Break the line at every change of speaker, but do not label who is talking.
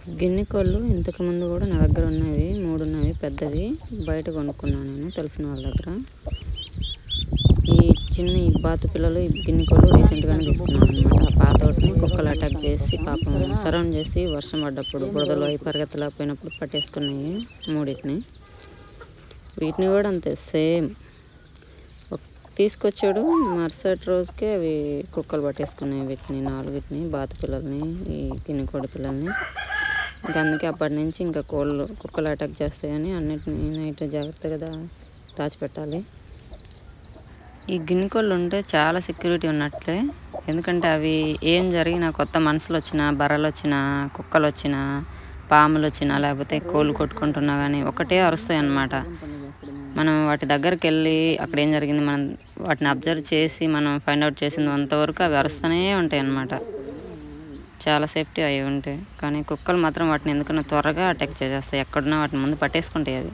గిన్నె కోళ్ళు ఇంతకుముందు కూడా నా దగ్గర ఉన్నవి 3 ఉన్నవి పెద్దవి. బయట కొనుక్కున్నాను నేను తెలిసిన వాళ్ళ దగ్గర. ఈ బాతు పిల్లలు గిన్నె కోళ్ళు రీసెంట్గానే తీసుకున్నాను అనమాట. ఆ పాత ఒకటిని కుక్కలు అటాక్ చేసి పాపం సరౌండ్ చేసి వర్షం పడ్డప్పుడు బురదలో పరిగెత్తలేకపోయినప్పుడు పట్టేసుకున్నాయి 3. వీటిని కూడా అంతే సేమ్ తీసుకొచ్చాడు. మరుసటి రోజుకే అవి కుక్కలు పట్టేసుకున్నాయి వీటిని 4 బాతు పిల్లల్ని, ఈ గిన్నె కోడి పిల్లల్ని. ఇంకా అందుకే అప్పటి నుంచి ఇంకా కుక్కలు అటాక్ చేస్తాయని అన్నిటిని నైట్ జాగ్రత్తగా దాచిపెట్టాలి. ఈ గిన్నె కోళ్ళు ఉంటే చాలా సెక్యూరిటీ ఉన్నట్లే. ఎందుకంటే అవి ఏం జరిగినా, కొత్త మనుషులు వచ్చినా, బర్రెలు వచ్చినా, కుక్కలు వచ్చినా, పాములు వచ్చినా, లేకపోతే కోళ్ళు కొట్టుకుంటున్నా కానీ ఒకటే అరుస్తాయి అన్నమాట. మనం వాటి దగ్గరికి వెళ్ళి అక్కడ ఏం జరిగింది మనం వాటిని అబ్జర్వ్ చేసి మనం ఫైండ్ అవుట్ చేసినంతవరకు అవి అరుస్తూనే ఉంటాయి అన్నమాట. చాలా సేఫ్టీ అవి ఉంటాయి. కానీ కుక్కలు మాత్రం వాటిని ఎందుకన్నా త్వరగా అటాక్ చేసేస్తాయి. ఎక్కడున్నా వాటిని ముందు పట్టేసుకుంటాయి అవి.